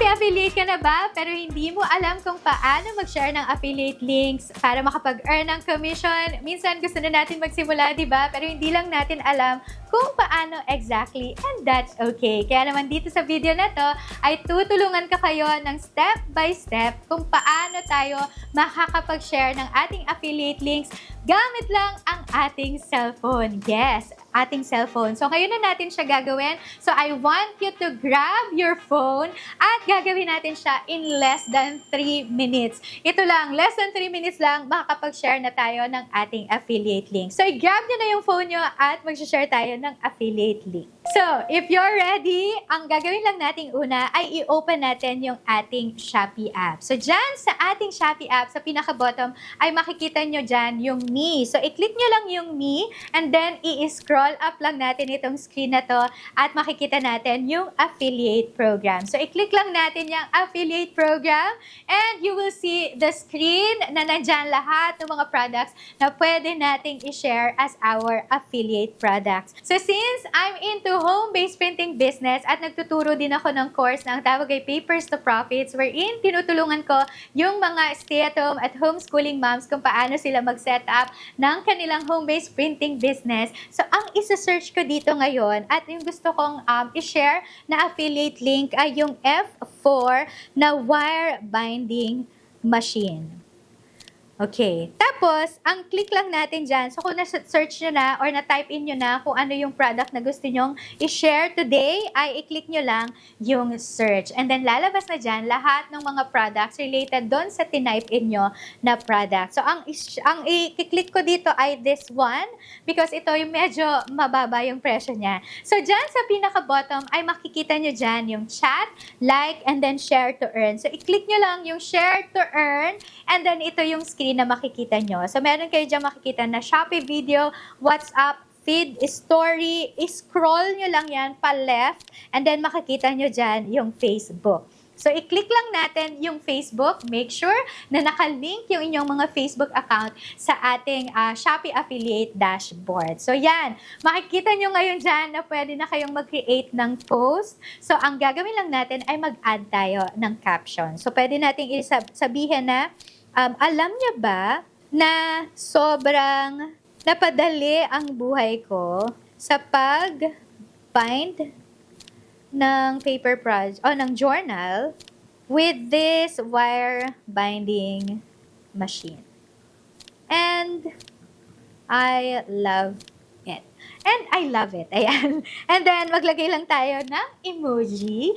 Shopee affiliate ka na ba pero hindi mo alam kung paano mag-share ng affiliate links para makapag-earn ng commission? Minsan gusto na natin magsimula, di ba? Pero hindi lang natin alam kung paano exactly, and that's okay. Kaya naman dito sa video na to ay tutulungan ka kayo ng step by step kung paano tayo makakapag-share ng ating affiliate links gamit lang ang ating cellphone. Yes, ating cellphone. So, ngayon na natin siya gagawin. So, I want you to grab your phone at gagawin natin siya in less than 3 minutes. Ito lang, less than 3 minutes lang, makakapag-share na tayo ng ating affiliate link. So, i-grab nyo na yung phone nyo at mag-share tayo ng affiliate link. So, if you're ready, ang gagawin lang natin una ay i-open natin yung ating Shopee app. So, dyan sa ating Shopee app, sa pinaka-bottom, ay makikita nyo dyan yung Me. So, i-click nyo lang yung Me and then i-scroll up lang natin itong screen na to at makikita natin yung affiliate program. So, i-click lang natin yung affiliate program and you will see the screen na nandyan lahat ng mga products na pwede nating i-share as our affiliate products. So, since I'm into home-based printing business at nagtuturo din ako ng course na ang tawag ay Papers to Profits wherein tinutulungan ko yung mga stay-at-home at homeschooling moms kung paano sila mag-set up ng kanilang home-based printing business. So, ang isa-search ko dito ngayon at yung gusto kong i-share na affiliate link ay yung F4 na wire binding machine. Okay. Tapos, ang click lang natin dyan. So, kung na-search nyo na or na-type in nyo na kung ano yung product na gusto nyong i-share today, ay i-click nyo lang yung search. And then, lalabas na dyan lahat ng mga products related doon sa tinype in nyo na product. So, ang i-click ko dito ay this one because ito yung medyo mababa yung presyo niya. So, dyan sa pinaka-bottom ay makikita nyo dyan yung chat, like, and then share to earn. So, i-click nyo lang yung share to earn and then ito yung screen na makikita nyo. So, meron kayo dyan makikita na Shopee video, WhatsApp, feed, story, scroll nyo lang yan pa left, and then makikita nyo dyan yung Facebook. So, i-click lang natin yung Facebook. Make sure na nakalink yung inyong mga Facebook account sa ating Shopee Affiliate Dashboard. So, yan. Makikita nyo ngayon dyan na pwede na kayong mag-create ng post. So, ang gagawin lang natin ay mag-add tayo ng caption. So, pwede natin sabihin na alam niyo ba na sobrang napadali ang buhay ko sa pag-bind ng paper project o ng journal with this wire binding machine. And I love it. And I love it. Ayan. And then, maglagay lang tayo ng emoji.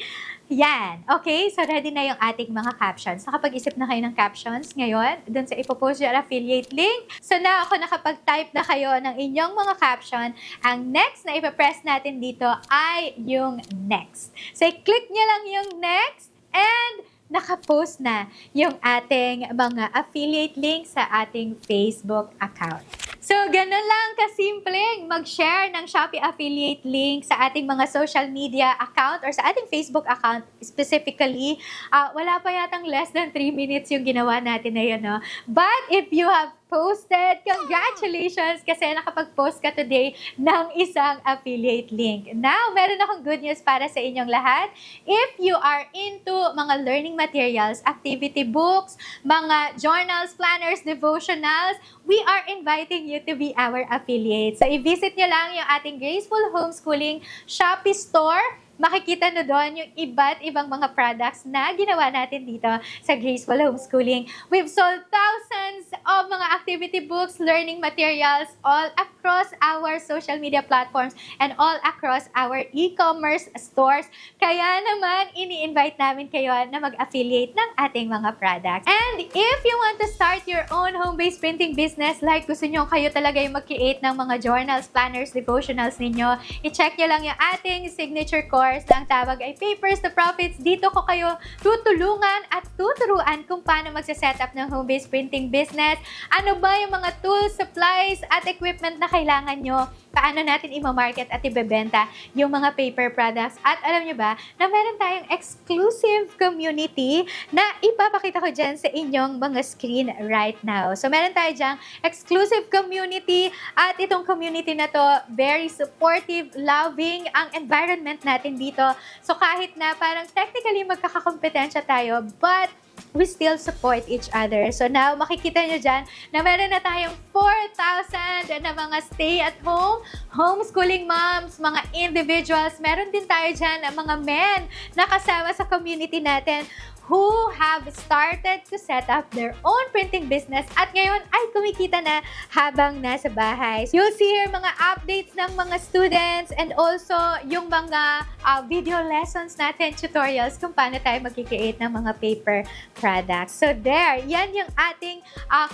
Yan. Okay? So, ready na yung ating mga captions. Nakapag-isip na kayo ng captions ngayon dun sa ipopost yung affiliate link. So, na ako nakapag-type na kayo ng inyong mga caption. Ang next na ipapress natin dito ay yung next. So, i-click nyo lang yung next and nakapost na yung ating mga affiliate link sa ating Facebook account. So, ganun lang kasimpleng mag-share ng Shopee affiliate link sa ating mga social media account or sa ating Facebook account specifically. Wala pa yatang less than 3 minutes yung ginawa natin na yun, no? But if you have posted, congratulations kasi nakapag-post ka today ng isang affiliate link. Now, meron akong good news para sa inyong lahat. If you are into mga learning materials, activity books, mga journals, planners, devotionals, we are inviting you to be our affiliate. So, i-visit nyo lang yung ating Graceful Homeschooling Shopee store. Makikita nyo doon yung iba't ibang mga products na ginawa natin dito sa Graceful Homeschooling. We've sold thousands of mga activity books, learning materials all across our social media platforms and all across our e-commerce stores. Kaya naman, ini-invite namin kayo na mag-affiliate ng ating mga products. And if you want to start your own home-based printing business, like gusto nyo kayo talaga yung mag-create ng mga journals, planners, devotionals ninyo, i-check nyo lang yung ating signature course na ang tawag ay Papers to Profits. Dito ko kayo tutulungan at tuturuan kung paano magsa-set up ng home-based printing business. Ano ba yung mga tools, supplies, at equipment na kailangan nyo? Paano natin i-market at ibebenta yung mga paper products? At alam nyo ba na meron tayong exclusive community na ipapakita ko dyan sa inyong mga screen right now. So, meron tayo dyan exclusive community at itong community na to, very supportive, loving ang environment natin natin dito. So kahit na parang technically magkakakompetensya tayo, but we still support each other. So now, makikita nyo dyan na meron na tayong 4,000 na mga stay-at-home, homeschooling moms, mga individuals. Meron din tayo dyan na mga men na kasama sa community natin who have started to set up their own printing business at ngayon ay kumikita na habang nasa bahay. You'll see here mga updates ng mga students and also yung mga video lessons natin, tutorials kung paano tayo mag-create ng mga paper products. So there, yan yung ating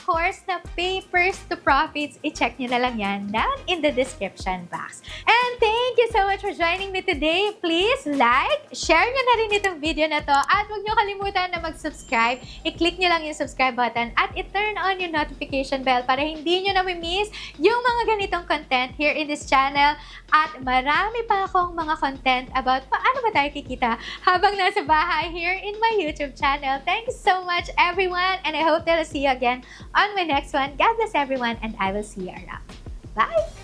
course na Papers to Profits. I-check nyo na lang yan down in the description box. And thank you so much for joining me today. Please like, share nyo na rin itong video na to at huwag nyo kalimutan na mag-subscribe. I-click nyo lang yung subscribe button at i-turn on yung notification bell para hindi nyo na-miss yung mga ganitong content here in this channel. At marami pa akong mga content about paano ba tayo kikita habang nasa bahay here in my YouTube channel. Thanks so much everyone and I hope that I'll see you again on my next one. God bless everyone and I will see you around. Bye!